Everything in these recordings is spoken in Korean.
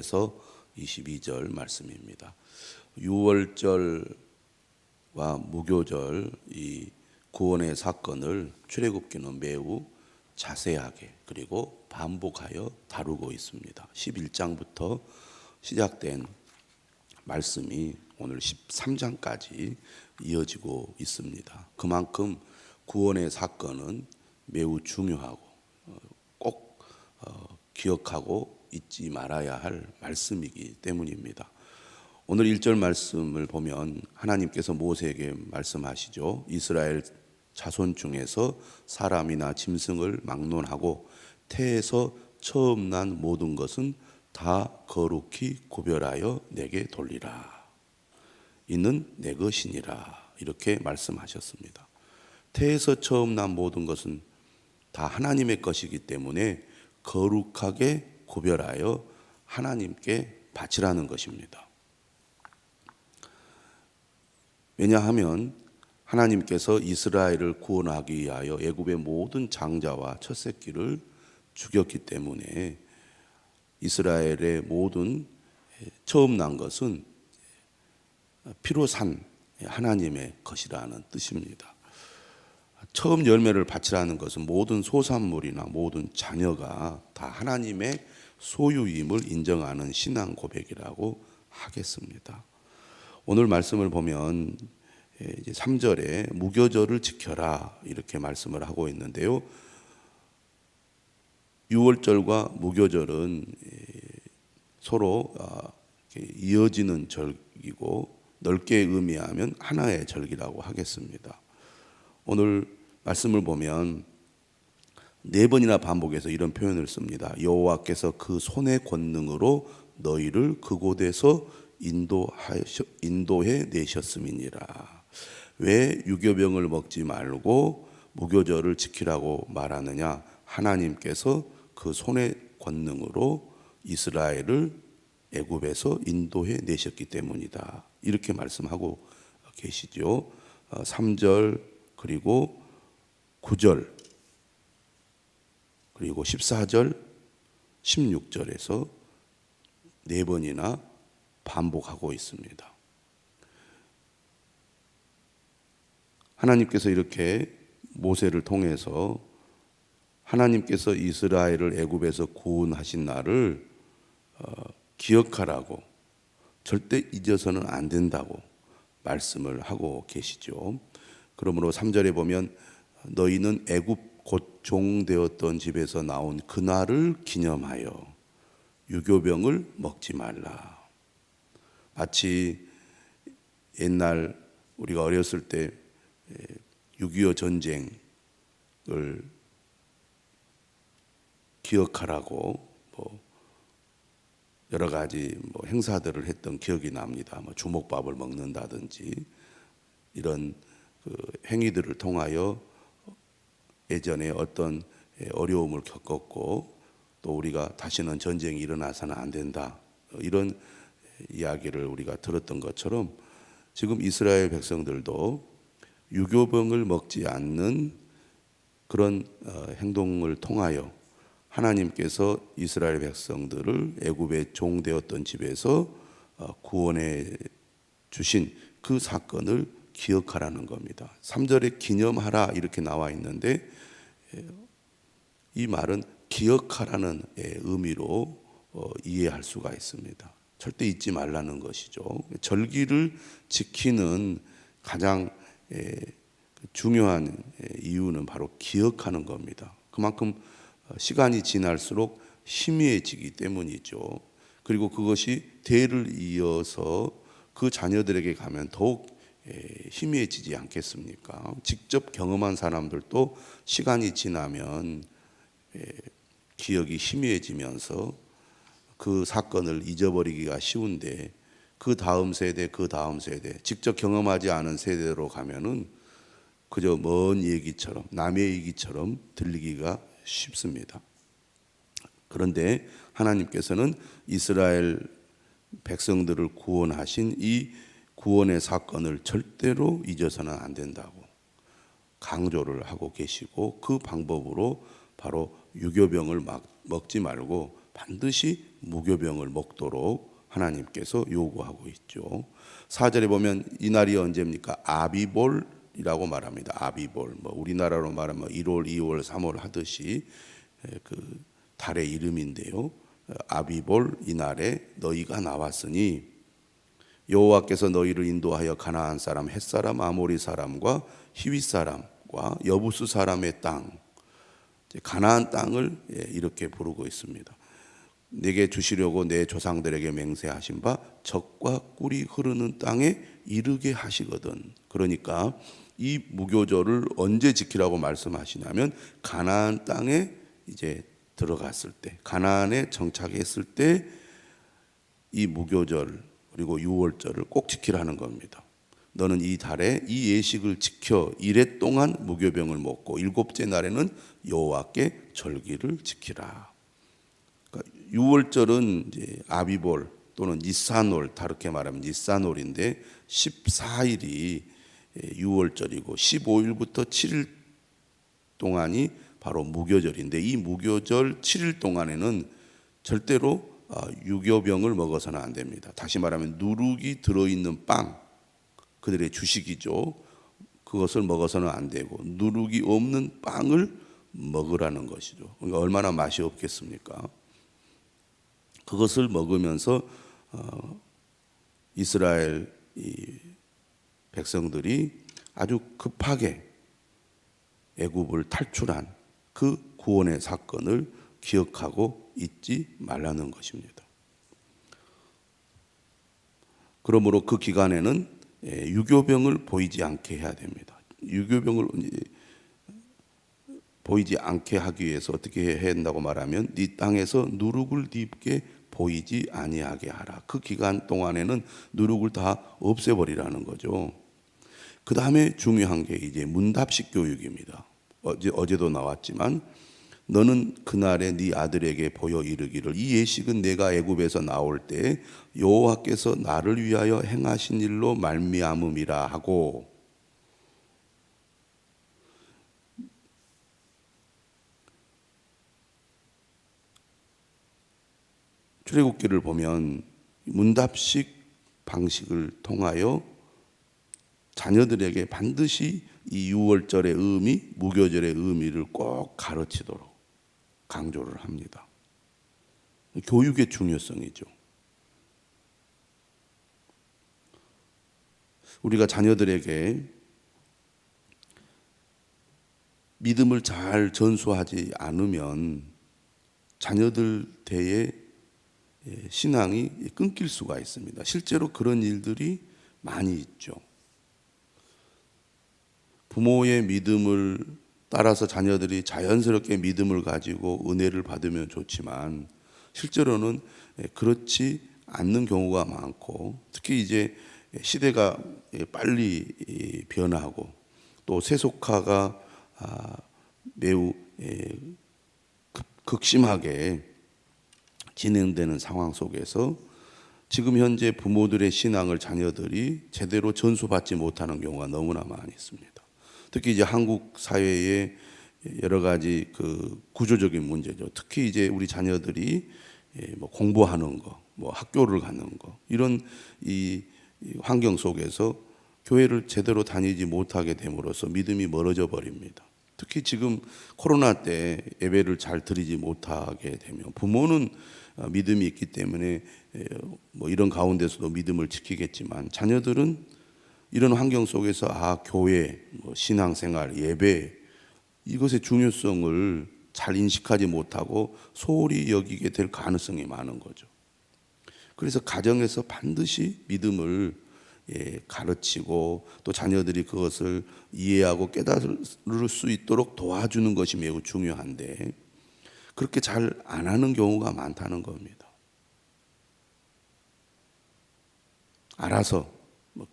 19절에서 22절 말씀입니다. 유월절과 무교절 이 구원의 사건을 출애굽기는 매우 자세하게 그리고 반복하여 다루고 있습니다. 11장부터 시작된 말씀이 오늘 13장까지 이어지고 있습니다. 그만큼 구원의 사건은 매우 중요하고 꼭 기억하고 잊지 말아야 할 말씀이기 때문입니다. 오늘 1절 말씀을 보면 하나님께서 모세에게 말씀하시죠. 이스라엘 자손 중에서 사람이나 짐승을 막론하고 태에서 처음 난 모든 것은 다 거룩히 구별하여 내게 돌리라. 이는 내 것이니라. 이렇게 말씀하셨습니다. 태에서 처음 난 모든 것은 다 하나님의 것이기 때문에 거룩하게 구별하여 하나님께 바치라는 것입니다. 왜냐하면 하나님께서 이스라엘을 구원하기 위하여 애굽의 모든 장자와 첫 새끼를 죽였기 때문에 이스라엘의 모든 처음 난 것은 피로 산 하나님의 것이라는 뜻입니다. 처음 열매를 바치라는 것은 모든 소산물이나 모든 자녀가 다 하나님의 소유임을 인정하는 신앙 고백이라고 하겠습니다. 오늘 말씀을 보면 이제 3절에 무교절을 지켜라 이렇게 말씀을 하고 있는데요. 유월절과 무교절은 서로 이어지는 절기고 넓게 의미하면 하나의 절기라고 하겠습니다. 오늘 말씀을 보면 4번이나 반복해서 이런 표현을 씁니다. 여호와께서 그 손의 권능으로 너희를 그곳에서 인도해 내셨음이니라. 왜 유교병을 먹지 말고 무교절을 지키라고 말하느냐? 하나님께서 그 손의 권능으로 이스라엘을 애굽에서 인도해 내셨기 때문이다. 이렇게 말씀하고 계시죠. 3절 그리고 9절 그리고 14절 16절에서 4번이나 반복하고 있습니다. 하나님께서 이렇게 모세를 통해서 하나님께서 이스라엘을 애굽에서 구원하신 날을 기억하라고 절대 잊어서는 안 된다고 말씀을 하고 계시죠. 그러므로 3절에 보면 너희는 애굽 곧 종되었던 집에서 나온 그날을 기념하여 유교병을 먹지 말라. 마치 옛날 우리가 어렸을 때 6.25 전쟁을 기억하라고 여러 가지 행사들을 했던 기억이 납니다. 주먹밥을 먹는다든지 이런 그 행위들을 통하여 예전에 어떤 어려움을 겪었고 또 우리가 다시는 전쟁이 일어나서는 안 된다. 이런 이야기를 우리가 들었던 것처럼 지금 이스라엘 백성들도 유교병을 먹지 않는 그런 행동을 통하여 하나님께서 이스라엘 백성들을 애굽의 종되었던 집에서 구원해 주신 그 사건을 기억하라는 겁니다. 3절에 기념하라 이렇게 나와 있는데 이 말은 기억하라는 의미로 이해할 수가 있습니다. 절대 잊지 말라는 것이죠. 절기를 지키는 가장 중요한 이유는 바로 기억하는 겁니다. 그만큼 시간이 지날수록 희미해지기 때문이죠. 그리고 그것이 대를 이어서 그 자녀들에게 가면 더욱 희미해지지 않겠습니까? 직접 경험한 사람들도 시간이 지나면 기억이 희미해지면서 그 사건을 잊어버리기가 쉬운데 그 다음 세대, 직접 경험하지 않은 세대로 가면은 그저 먼 얘기처럼, 남의 얘기처럼 들리기가 쉽습니다. 그런데 하나님께서는 이스라엘 백성들을 구원하신 이 구원의 사건을 절대로 잊어서는 안 된다고 강조를 하고 계시고 그 방법으로 바로 유교병을 먹지 말고 반드시 무교병을 먹도록 하나님께서 요구하고 있죠. 4절에 보면 이날이 언제입니까? 아비볼이라고 말합니다. 아비볼. 우리나라로 말하면 1월, 2월, 3월 하듯이 그 달의 이름인데요. 아비볼 이날에 너희가 나왔으니 여호와께서 너희를 인도하여 가나안 사람, 헷 사람, 아모리 사람과 히윗 사람과 여부스 사람의 땅, 가나안 땅을 이렇게 부르고 있습니다. 내게 주시려고 내 조상들에게 맹세하신 바 젖과 꿀이 흐르는 땅에 이르게 하시거든. 그러니까 이 무교절을 언제 지키라고 말씀하시냐면 가나안 땅에 이제 들어갔을 때, 가나안에 정착했을 때 이 무교절 그리고 유월절을 꼭 지키라는 겁니다. 너는 이 달에 이 예식을 지켜 이래 동안 무교병을 먹고 일곱째 날에는 여호와께 절기를 지키라. 그러니까 유월절은 이제 아비볼 또는 니산월, 다르게 말하면 니산월인데 14일이 유월절이고 15일부터 7일 동안이 바로 무교절인데 이 무교절 7일 동안에는 절대로 유교병을 먹어서는 안 됩니다. 다시 말하면 누룩이 들어있는 빵, 그들의 주식이죠. 그것을 먹어서는 안 되고 누룩이 없는 빵을 먹으라는 것이죠. 그러니까 얼마나 맛이 없겠습니까? 그것을 먹으면서 이스라엘 백성들이 아주 급하게 애굽을 탈출한 그 구원의 사건을 기억하고 잊지 말라는 것입니다. 그러므로 그 기간에는 유교병을 보이지 않게 해야 됩니다. 유교병을 보이지 않게 하기 위해서 어떻게 해야 한다고 말하면 네 땅에서 누룩을 네 입게 보이지 아니하게 하라. 그 기간 동안에는 누룩을 다 없애버리라는 거죠. 그 다음에 중요한 게 이제 문답식 교육입니다. 어제도 나왔지만 너는 그날에 네 아들에게 보여 이르기를 이 예식은 내가 애굽에서 나올 때 여호와께서 나를 위하여 행하신 일로 말미암음이라 하고 출애굽기를 보면 문답식 방식을 통하여 자녀들에게 반드시 이 유월절의 의미, 무교절의 의미를 꼭 가르치도록 강조를 합니다. 교육의 중요성이죠. 우리가 자녀들에게 믿음을 잘 전수하지 않으면 자녀들 대에 신앙이 끊길 수가 있습니다. 실제로 그런 일들이 많이 있죠. 부모의 믿음을 따라서 자녀들이 자연스럽게 믿음을 가지고 은혜를 받으면 좋지만 실제로는 그렇지 않는 경우가 많고 특히 이제 시대가 빨리 변하고 또 세속화가 매우 극심하게 진행되는 상황 속에서 지금 현재 부모들의 신앙을 자녀들이 제대로 전수받지 못하는 경우가 너무나 많이 있습니다. 특히 이제 한국 사회의 여러 가지 그 구조적인 문제죠. 특히 이제 우리 자녀들이 뭐 공부하는 거, 뭐 학교를 가는 거 이런 이 환경 속에서 교회를 제대로 다니지 못하게 됨으로써 믿음이 멀어져 버립니다. 특히 지금 코로나 때 예배를 잘 드리지 못하게 되면 부모는 믿음이 있기 때문에 뭐 이런 가운데서도 믿음을 지키겠지만 자녀들은 이런 환경 속에서 교회, 뭐 신앙생활, 예배 이것의 중요성을 잘 인식하지 못하고 소홀히 여기게 될 가능성이 많은 거죠. 그래서 가정에서 반드시 믿음을 가르치고 또 자녀들이 그것을 이해하고 깨달을 수 있도록 도와주는 것이 매우 중요한데 그렇게 잘 안 하는 경우가 많다는 겁니다. 알아서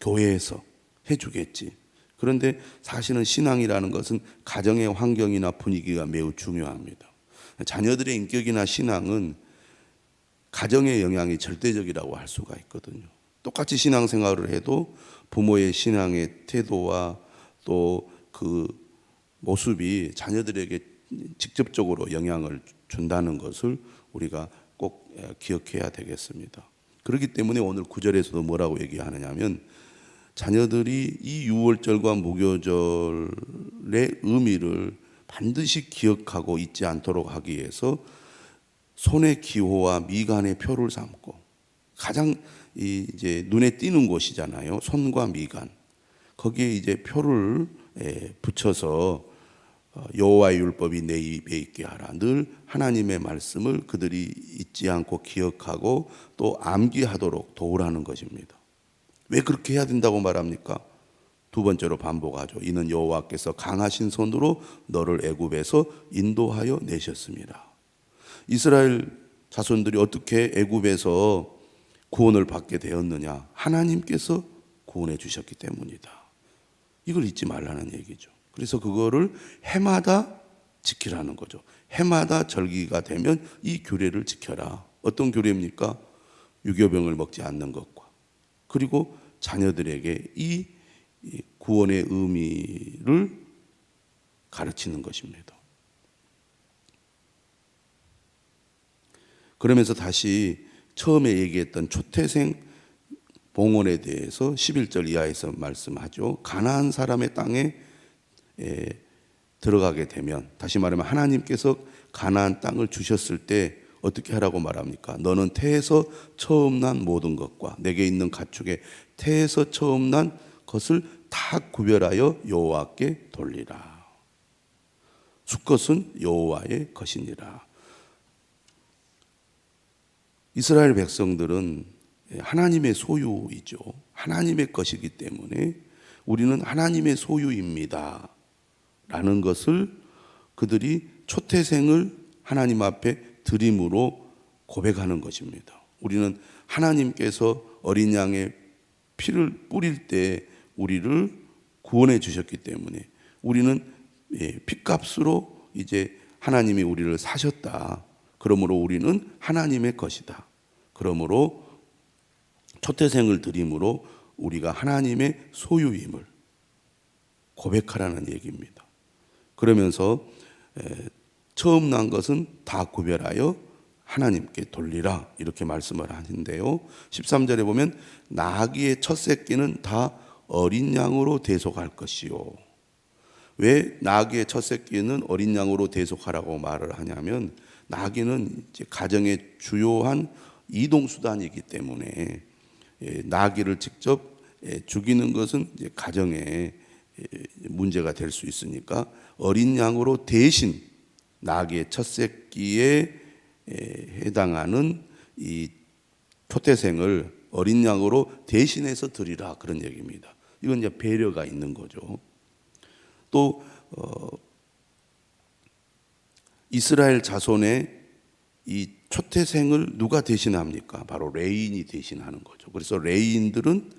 교회에서 해주겠지. 그런데 사실은 신앙이라는 것은 가정의 환경이나 분위기가 매우 중요합니다. 자녀들의 인격이나 신앙은 가정의 영향이 절대적이라고 할 수가 있거든요. 똑같이 신앙생활을 해도 부모의 신앙의 태도와 또 그 모습이 자녀들에게 직접적으로 영향을 준다는 것을 우리가 꼭 기억해야 되겠습니다. 그렇기 때문에 오늘 9절에서도 뭐라고 얘기하느냐 하면 자녀들이 이 유월절과 무교절의 의미를 반드시 기억하고 잊지 않도록 하기 위해서 손의 기호와 미간의 표를 삼고 가장 이제 눈에 띄는 곳이잖아요. 손과 미간. 거기에 이제 표를 붙여서 여호와의 율법이 내 입에 있게 하라. 늘 하나님의 말씀을 그들이 잊지 않고 기억하고 또 암기하도록 도우라는 것입니다. 왜 그렇게 해야 된다고 말합니까? 두 번째로 반복하죠. 이는 여호와께서 강하신 손으로 너를 애굽에서 인도하여 내셨습니다. 이스라엘 자손들이 어떻게 애굽에서 구원을 받게 되었느냐? 하나님께서 구원해 주셨기 때문이다. 이걸 잊지 말라는 얘기죠. 그래서 그거를 해마다 지키라는 거죠. 해마다 절기가 되면 이 규례를 지켜라. 어떤 규례입니까? 유교병을 먹지 않는 것과 그리고 자녀들에게 이 구원의 의미를 가르치는 것입니다. 그러면서 다시 처음에 얘기했던 초태생 봉헌에 대해서 11절 이하에서 말씀하죠. 가나안 사람의 땅에 들어가게 되면, 다시 말하면 하나님께서 가나안 땅을 주셨을 때 어떻게 하라고 말합니까? 너는 태에서 처음 난 모든 것과 내게 있는 가축의 태에서 처음 난 것을 다 구별하여 여호와께 돌리라. 수컷은 여호와의 것이니라. 이스라엘 백성들은 하나님의 소유이죠. 하나님의 것이기 때문에 우리는 하나님의 소유입니다 라는 것을 그들이 초태생을 하나님 앞에 드림으로 고백하는 것입니다. 우리는 하나님께서 어린 양의 피를 뿌릴 때 우리를 구원해 주셨기 때문에 우리는 피값으로 이제 하나님이 우리를 사셨다. 그러므로 우리는 하나님의 것이다. 그러므로 초태생을 드림으로 우리가 하나님의 소유임을 고백하라는 얘기입니다. 그러면서 처음 난 것은 다 구별하여 하나님께 돌리라 이렇게 말씀을 하는데요. 13절에 보면 나귀의 첫 새끼는 다 어린 양으로 대속할 것이요. 왜 나귀의 첫 새끼는 어린 양으로 대속하라고 말을 하냐면 나귀는 이제 가정의 주요한 이동 수단이기 때문에 나귀를 직접 죽이는 것은 이제 가정에 문제가 될 수 있으니까 어린 양으로 대신 나귀의 첫 새끼에 해당하는 이 초태생을 어린 양으로 대신해서 드리라 그런 얘기입니다. 이건 이제 배려가 있는 거죠. 또 이스라엘 자손의 이 초태생을 누가 대신합니까? 바로 레인이 대신하는 거죠. 그래서 레인들은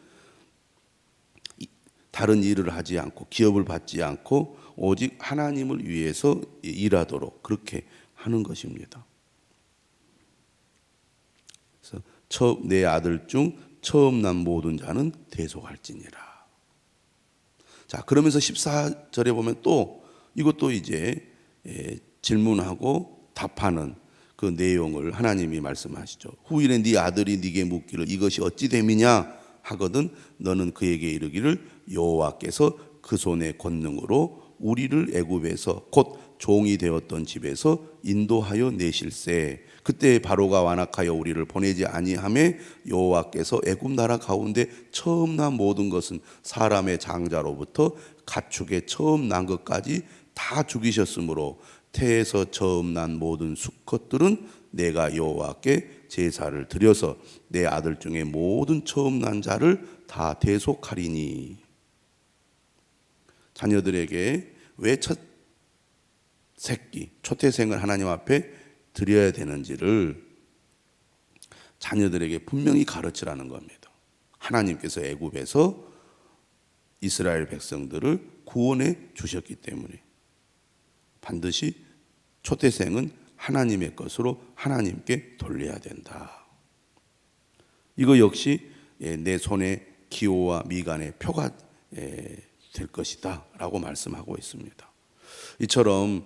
다른 일을 하지 않고 기업을 받지 않고 오직 하나님을 위해서 일하도록 그렇게 하는 것입니다. 그래서 내 아들 중 처음 난 모든 자는 대속할지니라. 자, 그러면서 14절에 보면 또 이것도 이제 질문하고 답하는 그 내용을 하나님이 말씀하시죠. 후일에 네 아들이 네게 묻기를 이것이 어찌 됨이냐 하거든 너는 그에게 이르기를 여호와께서 그 손의 권능으로 우리를 애굽에서 곧 종이 되었던 집에서 인도하여 내실세. 그때 바로가 완악하여 우리를 보내지 아니하매 여호와께서 애굽 나라 가운데 처음 난 모든 것은 사람의 장자로부터 가축의 처음 난 것까지 다 죽이셨으므로 태에서 처음 난 모든 수컷들은 내가 여호와께 제사를 드려서 내 아들 중에 모든 처음 난 자를 다 대속하리니. 자녀들에게 왜 첫 새끼, 초태생을 하나님 앞에 드려야 되는지를 자녀들에게 분명히 가르치라는 겁니다. 하나님께서 애굽에서 이스라엘 백성들을 구원해 주셨기 때문에 반드시 초태생은 하나님의 것으로 하나님께 돌려야 된다. 이거 역시 내 손의 기호와 미간의 표가 될 것이다 라고 말씀하고 있습니다. 이처럼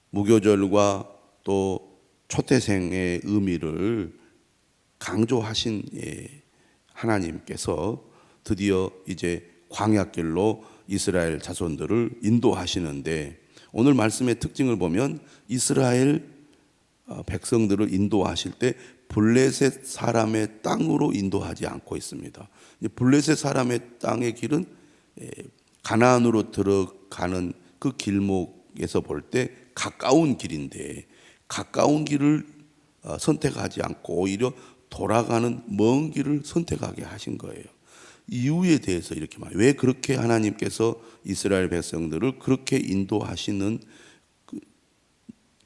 무교절과 또 초태생의 의미를 강조하신 하나님께서 드디어 이제 광야길로 이스라엘 자손들을 인도하시는데, 오늘 말씀의 특징을 보면 이스라엘 백성들을 인도하실 때 블레셋 사람의 땅으로 인도하지 않고 있습니다. 블레셋 사람의 땅의 길은 가나안으로 들어가는 그 길목에서 볼 때 가까운 길인데, 가까운 길을 선택하지 않고 오히려 돌아가는 먼 길을 선택하게 하신 거예요. 이유에 대해서 이렇게 말해요. 왜 그렇게 하나님께서 이스라엘 백성들을 그렇게 인도하시는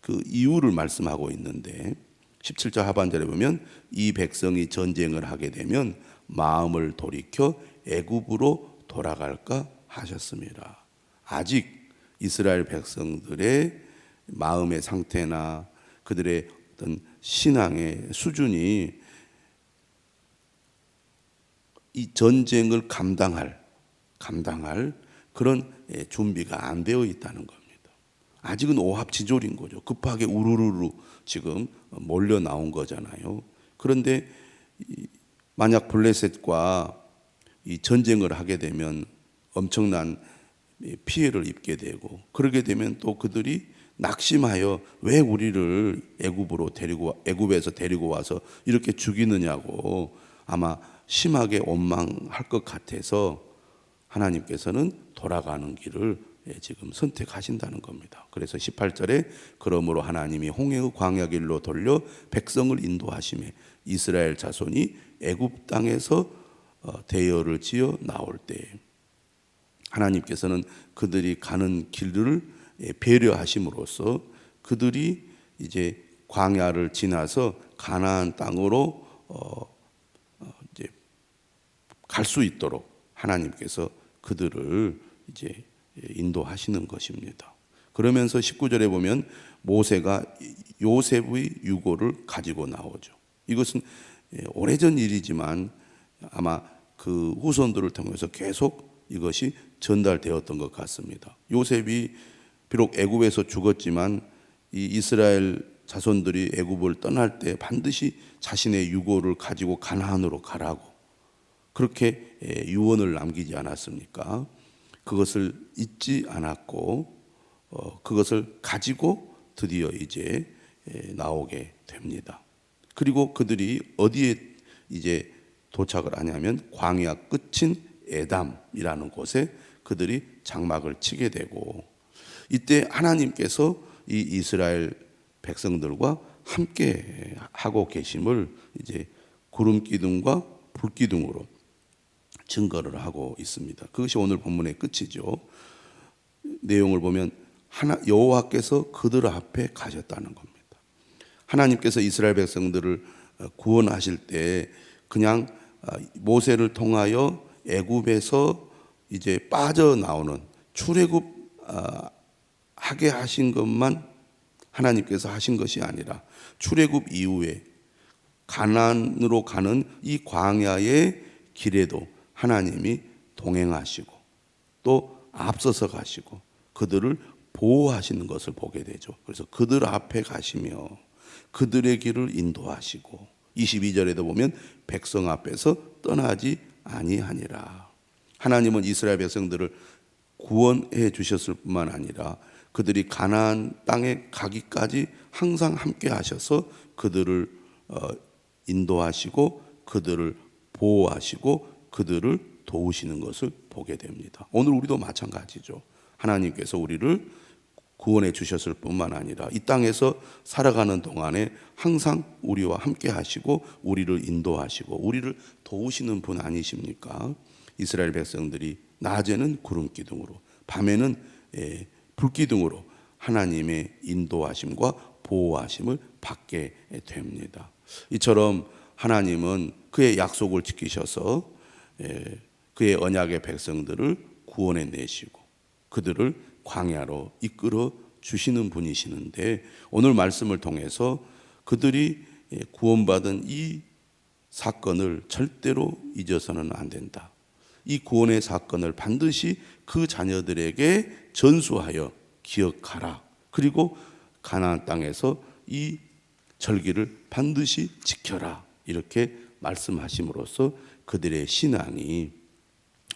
그 이유를 말씀하고 있는데, 17절 하반절에 보면 이 백성이 전쟁을 하게 되면 마음을 돌이켜 애굽으로 돌아갈까 하셨습니다. 아직 이스라엘 백성들의 마음의 상태나 그들의 어떤 신앙의 수준이 이 전쟁을 감당할 그런 준비가 안 되어 있다는 겁니다. 아직은 오합지졸인 거죠. 급하게 우르르르 지금 몰려 나온 거잖아요. 그런데 만약 블레셋과 이 전쟁을 하게 되면 엄청난 피해를 입게 되고, 그러게 되면 또 그들이 낙심하여 왜 우리를 애굽에서 데리고 와서 이렇게 죽이느냐고 아마 심하게 원망할 것 같아서 하나님께서는 돌아가는 길을 지금 선택하신다는 겁니다. 그래서 18절에 그러므로 하나님이 홍해의 광야길로 돌려 백성을 인도하시매 이스라엘 자손이 애굽 땅에서 대열을 지어 나올 때, 하나님께서는 그들이 가는 길을 배려하심으로써 그들이 이제 광야를 지나서 가나안 땅으로 이제 갈 수 있도록 하나님께서 그들을 이제 인도하시는 것입니다. 그러면서 19절에 보면 모세가 요셉의 유고를 가지고 나오죠. 이것은 오래전 일이지만 아마 그 후손들을 통해서 계속 이것이 전달되었던 것 같습니다. 요셉이 비록 애굽에서 죽었지만 이 이스라엘 자손들이 애굽을 떠날 때 반드시 자신의 유고를 가지고 가나안으로 가라고 그렇게 유언을 남기지 않았습니까? 그것을 잊지 않았고 그것을 가지고 드디어 이제 나오게 됩니다. 그리고 그들이 어디에 이제 도착을 하냐면 광야 끝인 에담이라는 곳에 그들이 장막을 치게 되고, 이때 하나님께서 이 이스라엘 백성들과 함께 하고 계심을 이제 구름 기둥과 불 기둥으로 증거를 하고 있습니다. 그것이 오늘 본문의 끝이죠. 내용을 보면 여호와께서 그들 앞에 가셨다는 겁니다. 하나님께서 이스라엘 백성들을 구원하실 때 그냥 모세를 통하여 애굽에서 이제 빠져나오는 출애굽 하게 하신 것만 하나님께서 하신 것이 아니라 출애굽 이후에 가나안으로 가는 이 광야의 길에도 하나님이 동행하시고 또 앞서서 가시고 그들을 보호하시는 것을 보게 되죠. 그래서 그들 앞에 가시며 그들의 길을 인도하시고 22절에도 보면 백성 앞에서 떠나지 아니하니라. 하나님은 이스라엘 백성들을 구원해 주셨을 뿐만 아니라 그들이 가나안 땅에 가기까지 항상 함께 하셔서 그들을 인도하시고 그들을 보호하시고 그들을 도우시는 것을 보게 됩니다. 오늘 우리도 마찬가지죠. 하나님께서 우리를 구원해 주셨을 뿐만 아니라 이 땅에서 살아가는 동안에 항상 우리와 함께 하시고 우리를 인도하시고 우리를 도우시는 분 아니십니까? 이스라엘 백성들이 낮에는 구름 기둥으로 밤에는 불 기둥으로 하나님의 인도하심과 보호하심을 받게 됩니다. 이처럼 하나님은 그의 약속을 지키셔서 그의 언약의 백성들을 구원해 내시고 그들을 광야로 이끌어 주시는 분이시는데, 오늘 말씀을 통해서 그들이 구원받은 이 사건을 절대로 잊어서는 안 된다. 이 구원의 사건을 반드시 그 자녀들에게 전수하여 기억하라. 그리고 가나안 땅에서 이 절기를 반드시 지켜라 이렇게 말씀하심으로써 그들의 신앙이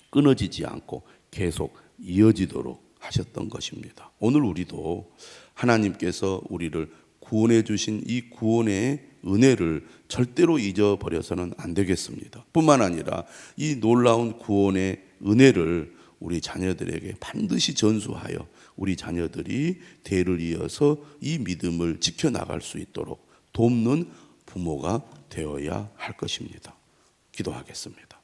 끊어지지 않고 계속 이어지도록 하셨던 것입니다. 오늘 우리도 하나님께서 우리를 구원해 주신 이 구원의 은혜를 절대로 잊어버려서는 안 되겠습니다. 뿐만 아니라 이 놀라운 구원의 은혜를 우리 자녀들에게 반드시 전수하여 우리 자녀들이 대를 이어서 이 믿음을 지켜나갈 수 있도록 돕는 부모가 되어야 할 것입니다. 기도하겠습니다.